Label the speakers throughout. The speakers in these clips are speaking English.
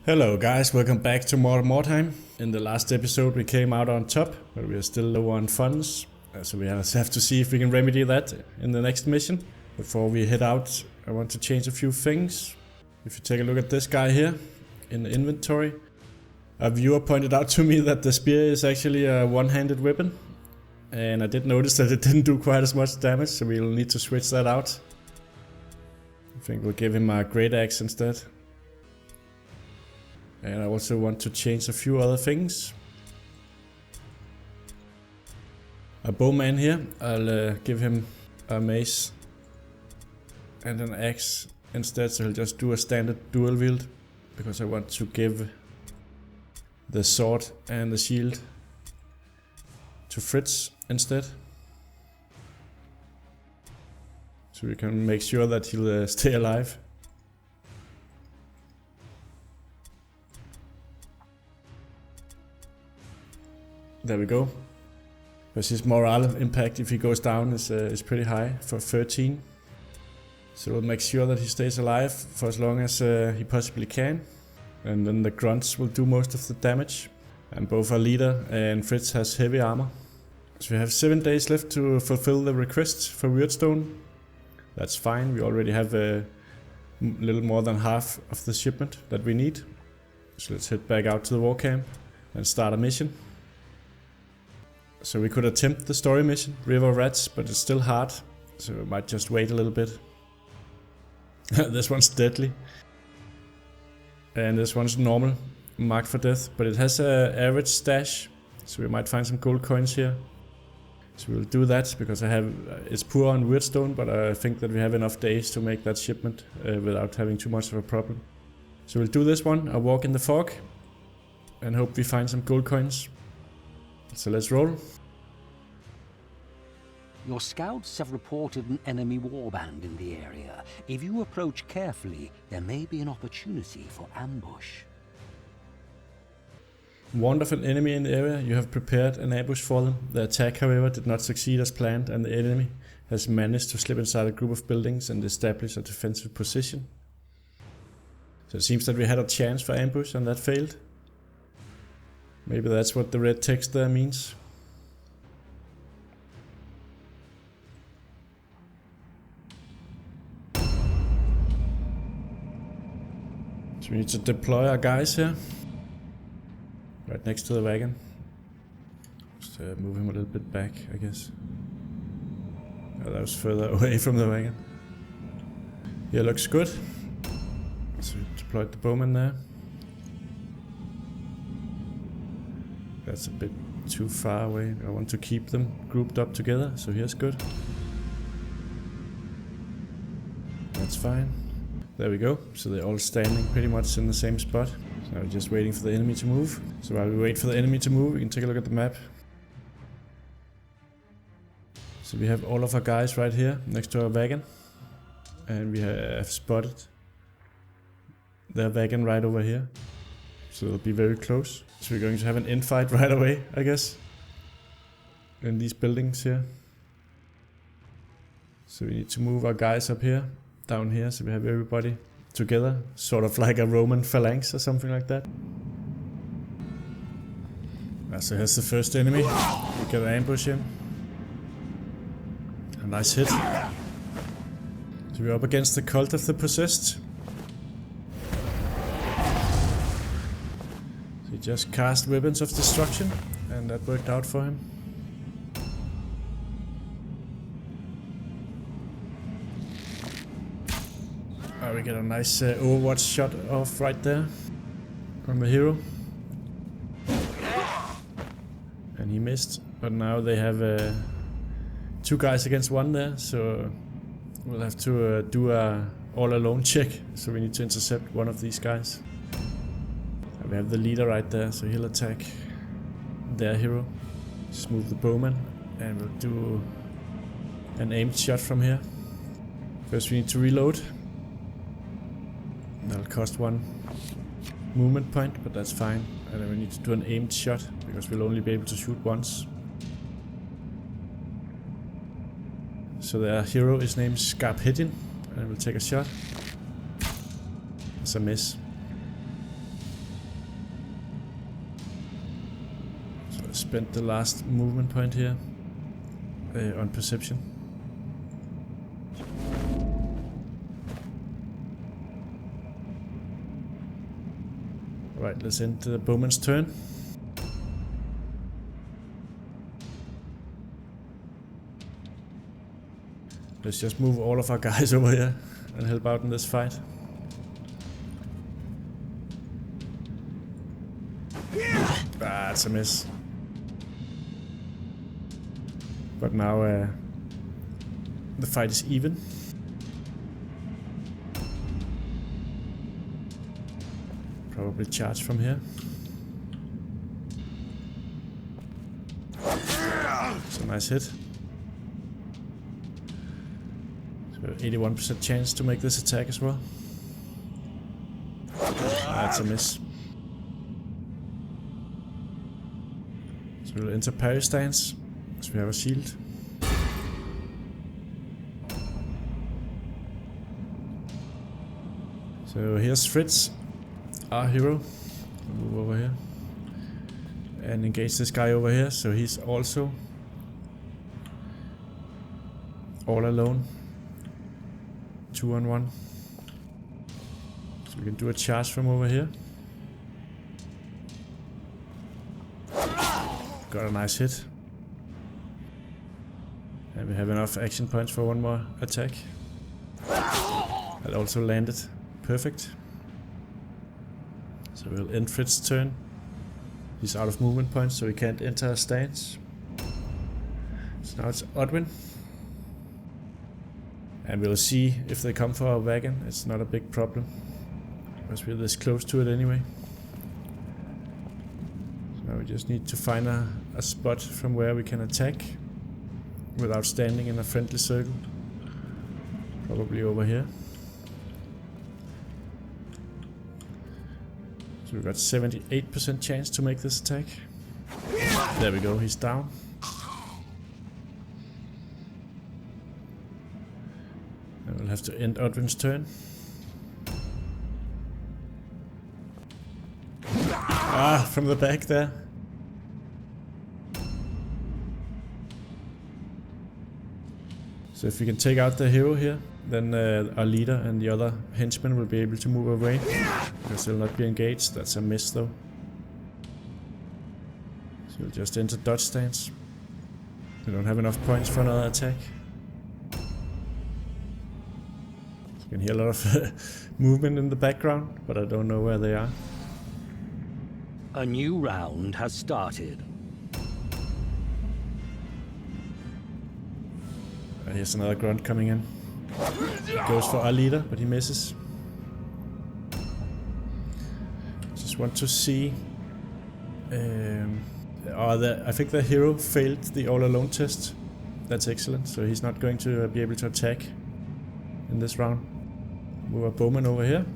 Speaker 1: Hello guys, welcome back to Mordheim. In the last episode we came out on top, but we are still low on funds. So we have to see if we can remedy that in the next mission. Before we head out, I want to change a few things. If you take a look at this guy here in the inventory, a viewer pointed out to me that the spear is actually a one-handed weapon. And I did notice that it didn't do quite as much damage, so we'll need to switch that out. I think we'll give him a great axe instead. And I also want to change a few other things. A bowman here, I'll give him a mace and an axe instead, so he'll just do a standard dual wield, because I want to give the sword and the shield to Fritz instead, so we can make sure that he'll stay alive. There we go. Because his morale impact if he goes down is pretty high for 13. So we'll make sure that he stays alive for as long as he possibly can. And then the grunts will do most of the damage. And both our leader and Fritz has heavy armor. So we have 7 days left to fulfill the request for Wyrdstone. That's fine, we already have a little more than half of the shipment that we need. So let's head back out to the war camp and start a mission. So we could attempt the story mission, River Rats, but it's still hard, so we might just wait a little bit. This one's deadly. And this one's normal, marked for death, but it has an average stash, so we might find some gold coins here. So we'll do that, because it's poor on Wyrdstone, but I think that we have enough days to make that shipment without having too much of a problem. So we'll do this one, a walk in the fog, and hope we find some gold coins. So let's roll.
Speaker 2: Your scouts have reported an enemy warband in the area. If you approach carefully, there may be an opportunity for ambush.
Speaker 1: Warned of an enemy in the area, you have prepared an ambush for them. The attack, however, did not succeed as planned, and the enemy has managed to slip inside a group of buildings and establish a defensive position. So it seems that we had a chance for ambush and that failed. Maybe that's what the red text there means. So we need to deploy our guys here. Right next to the wagon. Just move him a little bit back, I guess. Oh, that was further away from the wagon. Yeah, looks good. So we deployed the bowman there. That's a bit too far away. I want to keep them grouped up together, so here's good. That's fine. There we go. So they're all standing pretty much in the same spot. So now we're just waiting for the enemy to move. So while we wait for the enemy to move, we can take a look at the map. So we have all of our guys right here next to our wagon. And we have spotted their wagon right over here. So they'll be very close. So we're going to have an infight right away, I guess. In these buildings here. So we need to move our guys up here, down here, so we have everybody together. Sort of like a Roman phalanx or something like that. So here's the first enemy. We can ambush him. A nice hit. So we're up against the Cult of the Possessed. He just cast weapons of destruction, and that worked out for him. We get a nice Overwatch shot off right there from the hero. And he missed, but now they have 2 guys against 1 there, so we'll have to do a all-alone check. So we need to intercept one of these guys. We have the leader right there, so he'll attack their hero. Just move the bowman, and we'll do an aimed shot from here. First we need to reload. That'll cost 1 movement point, but that's fine. And then we need to do an aimed shot, because we'll only be able to shoot once. So their hero is named and we'll take a shot. It's a miss. Spent the last movement point here on perception. Right, let's end the bowman's turn. Let's just move all of our guys over here and help out in this fight. Ah, it's a miss. But now the fight is even. Probably charge from here. It's a nice hit. So 81% chance to make this attack as well. That's a miss. So we'll enter parry stance, so we have a shield. So here's Fritz, our hero. Move over here and engage this guy over here, so he's also all alone. 2-on-1. So we can do a charge from over here. Got a nice hit. And we have enough action points for one more attack. That also landed perfect. So we'll end Fritz's turn. He's out of movement points, so he can't enter a stance. So now it's Odwin. And we'll see if they come for our wagon. It's not a big problem, because we're this close to it anyway. So now we just need to find a spot from where we can attack without standing in a friendly circle. Probably over here. So we've got 78% chance to make this attack. There we go, he's down. And we'll have to end Odwin's turn. Ah, from the back there. So if we can take out the hero here, then our leader and the other henchmen will be able to move away, because they'll not be engaged. That's a miss though. So we'll just enter dodge stance. We don't have enough points for another attack. You can hear a lot of movement in the background, but I don't know where they are.
Speaker 2: A new round has started.
Speaker 1: Here's another grunt coming in. Goes for our leader, but he misses. Just want to see. I think the hero failed the all alone test. That's excellent. So he's not going to be able to attack in this round. Move a bowman over here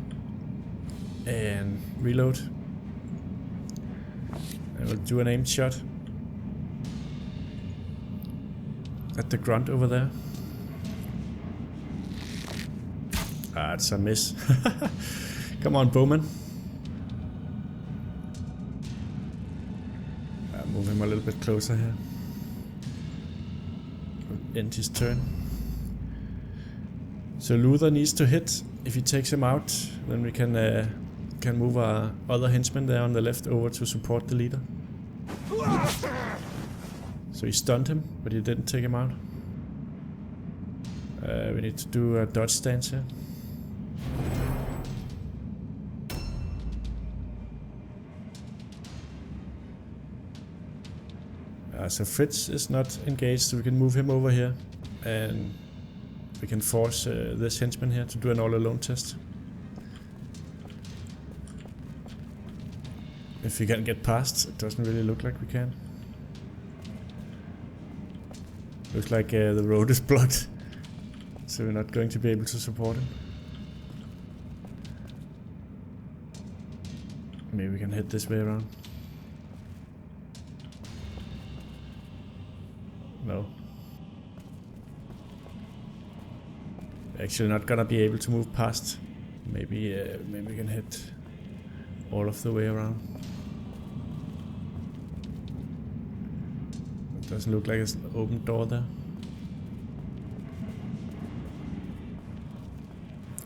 Speaker 1: and reload. And we'll do an aimed shot at the grunt over there. Ah, it's a miss. Come on, bowman. Move him a little bit closer here. End his turn. So Luther needs to hit. If he takes him out, then we can move our other henchman there on the left over to support the leader. So he stunned him, but he didn't take him out. We need to do a dodge stance here. So Fritz is not engaged, so we can move him over here, and we can force this henchman here to do an all-alone test. If we can get past, it doesn't really look like we can. Looks like the road is blocked, so we're not going to be able to support him. Maybe we can head this way around. No. Actually not gonna be able to move past. Maybe we can head all of the way around. Doesn't look like it's an open door there.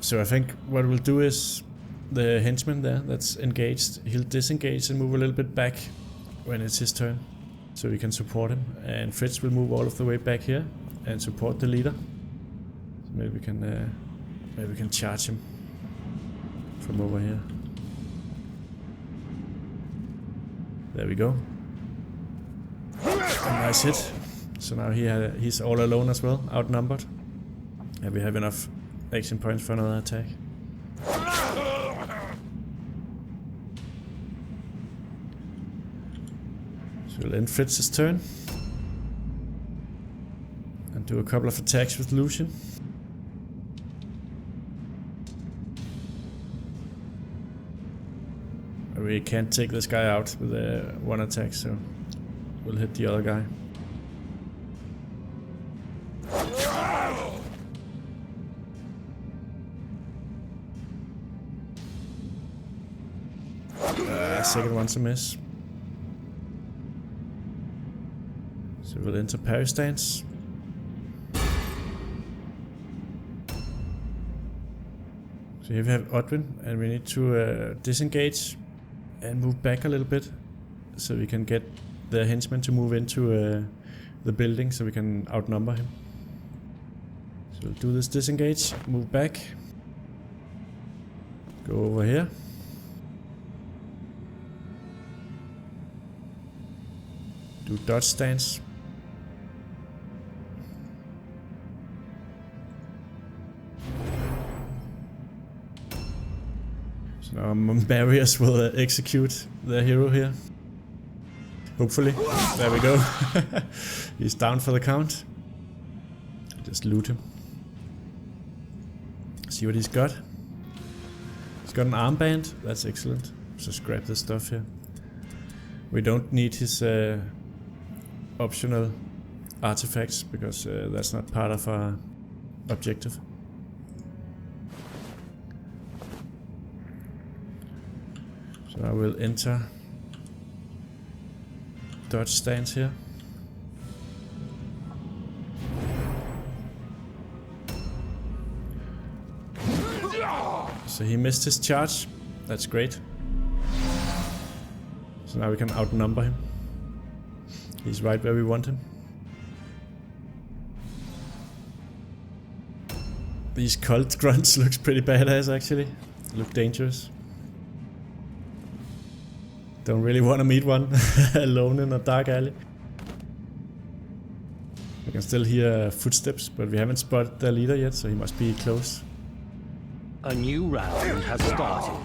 Speaker 1: So I think what we'll do is the henchman there that's engaged, he'll disengage and move a little bit back when it's his turn, so we can support him. And Fritz will move all of the way back here and support the leader. So maybe we can charge him from over here. There we go. A nice hit. So now he's all alone as well, outnumbered. And we have enough action points for another attack. So we'll end Fritz's turn. And do a couple of attacks with Lucian. We can't take this guy out with one attack, so we'll hit the other guy. Second one's a miss. So we'll enter parry stance. So here we have Odwin, and we need to disengage and move back a little bit, so we can get the henchman to move into the building, so we can outnumber him. So we'll do this disengage, move back, go over here. Do dodge stance. So now barriers will execute the hero here. Hopefully. There we go. He's down for the count. Just loot him. See what he's got. He's got an armband. That's excellent. Just grab this stuff here. We don't need his optional artifacts, because that's not part of our objective. So I will enter dodge stance here. So he missed his charge. That's great. So now we can outnumber him. He's right where we want him. These cult grunts looks pretty badass actually. Look dangerous. Don't really want to meet one alone in a dark alley. We can still hear footsteps, but we haven't spotted the leader yet, so he must be close.
Speaker 2: A new round has started.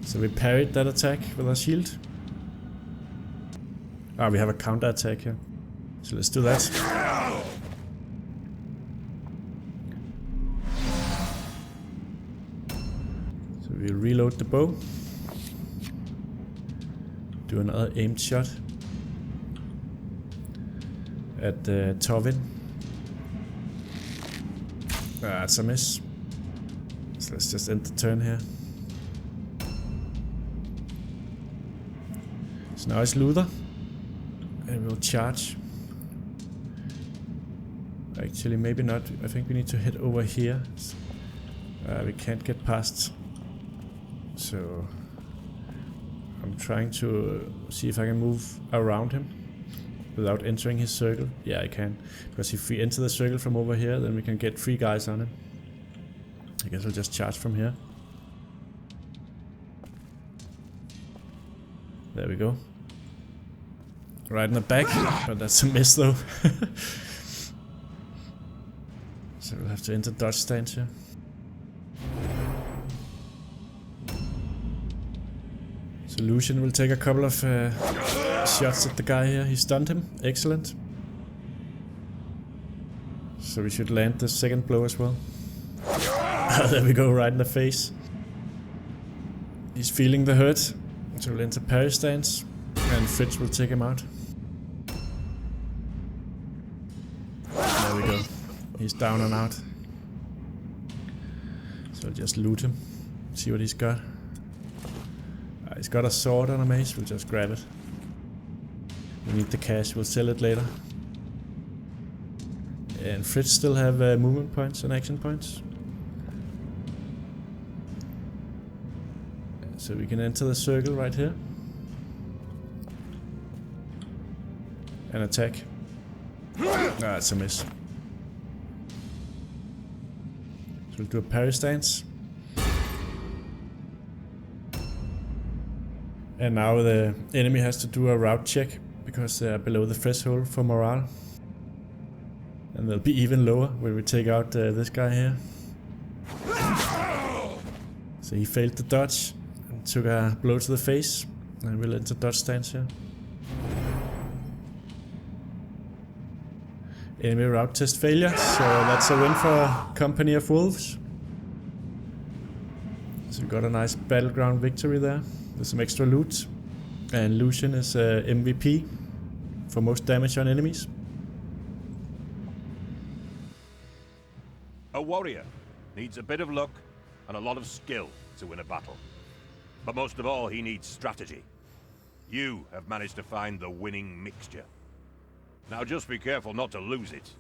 Speaker 1: So we parried that attack with our shield. Ah, we have a counter attack here. So let's do that. So we reload the bow. Do another aimed shot at Torvin. That's a miss. So let's just end the turn here. So now it's Luther. And we'll charge. Actually, maybe not. I think we need to head over here. We can't get past. So I'm trying to see if I can move around him without entering his circle. Yeah, I can. Because if we enter the circle from over here, then we can get 3 guys on him. I guess I'll just charge from here. There we go. Right in the back, but that's a miss though. So we'll have to enter dodge stance here. So Lucian will take a couple of shots at the guy here. He stunned him. Excellent. So we should land the second blow as well. There we go, right in the face. He's feeling the hurt. So we'll enter parry stance. And Fritz will take him out. There we go. He's down and out. So I'll just loot him. See what he's got. He's got a sword and a mace. We'll just grab it. We need the cash. We'll sell it later. And Fritz still have movement points and action points. So we can enter the circle right here. And attack. Ah, it's a miss. So we'll do a parry stance. And now the enemy has to do a route check because they are below the threshold for morale. And they'll be even lower when we take out this guy here. So he failed the dodge and took a blow to the face. And we'll enter dodge stance here. Enemy route test failure, so that's a win for Company of Wolves. So we got a nice battleground victory there. There's some extra loot. And Lucian is MVP for most damage on enemies.
Speaker 3: A warrior needs a bit of luck and a lot of skill to win a battle. But most of all, he needs strategy. You have managed to find the winning mixture. Now just be careful not to lose it.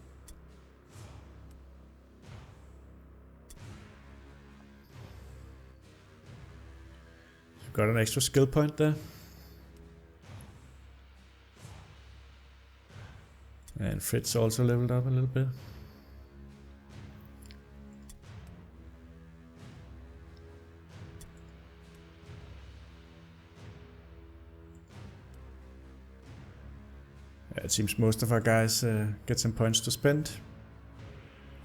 Speaker 1: Got an extra skill point there. And Fritz also leveled up a little bit. It seems most of our guys get some points to spend.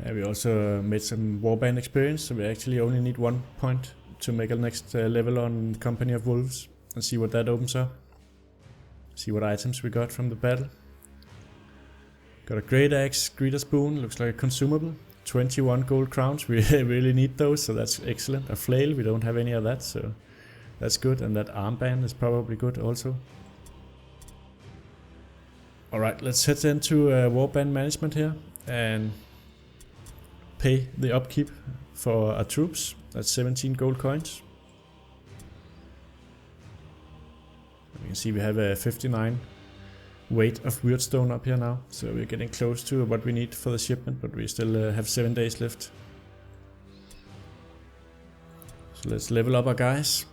Speaker 1: We also made some warband experience, so we actually only need 1 point to make a next level on Company of Wolves and see what that opens up. See what items we got from the battle. Got a great axe, greeter spoon, looks like a consumable. 21 gold crowns, we really need those, so that's excellent. A flail, we don't have any of that, so that's good. And that armband is probably good also. Alright, let's head into warband management here and pay the upkeep for our troops. That's 17 gold coins. You can see we have a 59 weight of Wyrdstone up here now, so we're getting close to what we need for the shipment, but we still have 7 days left. So let's level up our guys.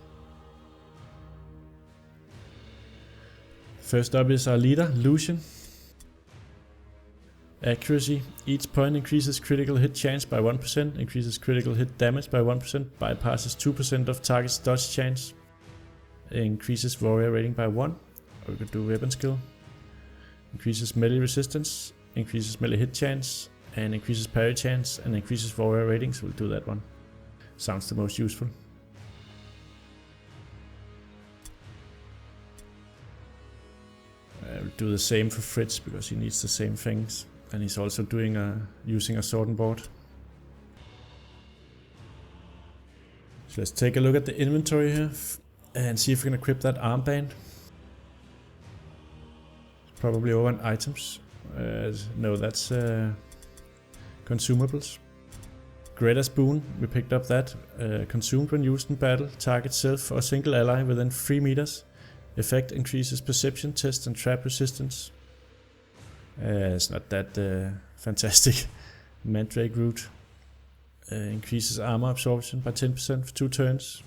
Speaker 1: First up is our leader, Lucian. Accuracy. Each point increases critical hit chance by 1%, increases critical hit damage by 1%, bypasses 2% of target's dodge chance, increases warrior rating by 1, or we could do weapon skill, increases melee resistance, increases melee hit chance, and increases parry chance, and increases warrior rating, so we'll do that one. Sounds the most useful. We'll do the same for Fritz because he needs the same things. And he's also doing using a sword and board. So let's take a look at the inventory here and see if we can equip that armband. It's probably over in items. No, that's consumables. Greater spoon, we picked up that. Consumed when used in battle. Target self or single ally within 3 meters. Effect increases perception, test and trap resistance. It's not that fantastic. Mandrake root increases armor absorption by 10% for 2 turns.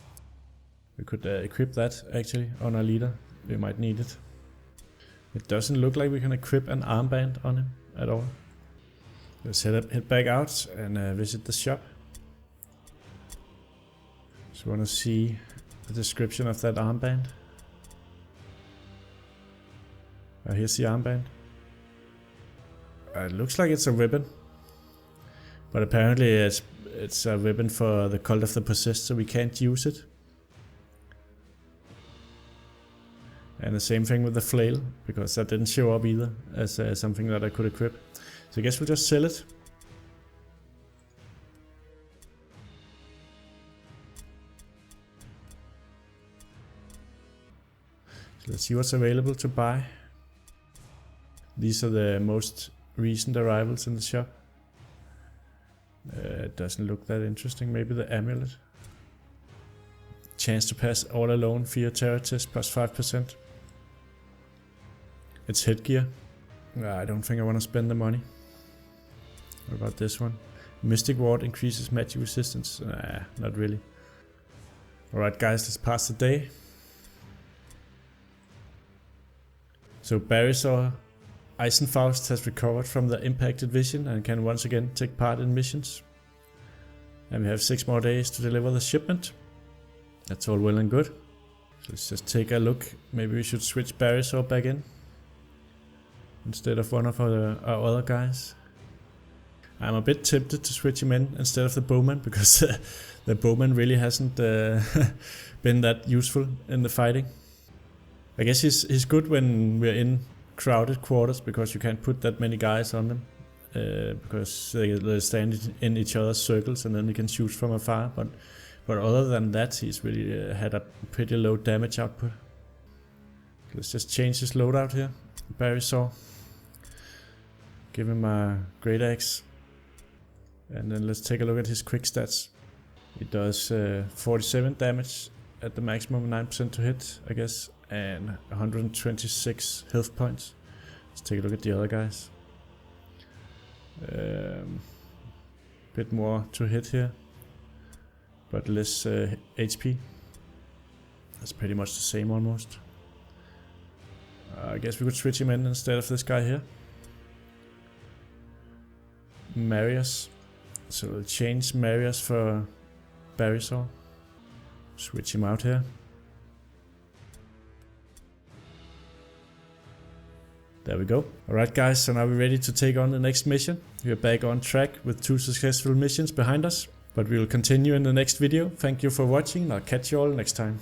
Speaker 1: We could equip that actually on our leader. We might need it. It doesn't look like we can equip an armband on him at all. Let's head back out and visit the shop. Just want to see the description of that armband. Here's the armband. It looks like it's a weapon, but apparently it's a weapon for the Cult of the Possessed, so we can't use it. And the same thing with the flail, because that didn't show up either as something that I could equip. So I guess we'll just sell it. So let's see what's available to buy. These are the most recent arrivals in the shop. It doesn't look that interesting. Maybe the amulet. Chance to pass all alone, fear terror test plus 5%. It's headgear. I don't think I want to spend the money. What about this one? Mystic ward increases magic resistance. Nah, not really. Alright guys, let's pass the day. So Barisor Eisenfaust has recovered from the impacted vision and can once again take part in missions. And we have 6 more days to deliver the shipment. That's all well and good. So let's just take a look. Maybe we should switch Barisor back in instead of one of our other guys. I'm a bit tempted to switch him in instead of the bowman, because the bowman really hasn't been that useful in the fighting. I guess he's good when we're in crowded quarters, because you can't put that many guys on them, because they stand in each other's circles and then you can shoot from afar. But other than that, he's really had a pretty low damage output. Let's just change his loadout here. Barisor. Give him a great axe. And then let's take a look at his quick stats. He does 47 damage at the maximum, 9% to hit, I guess, and 126 health points. Let's take a look at the other guys. Bit more to hit here, but less HP. That's pretty much the same almost. I guess we could switch him in instead of this guy here. Marius. So we'll change Marius for Barisor. Switch him out here. There we go. Alright guys, so now we're ready to take on the next mission. We are back on track with 2 successful missions behind us. But we will continue in the next video. Thank you for watching, and I'll catch you all next time.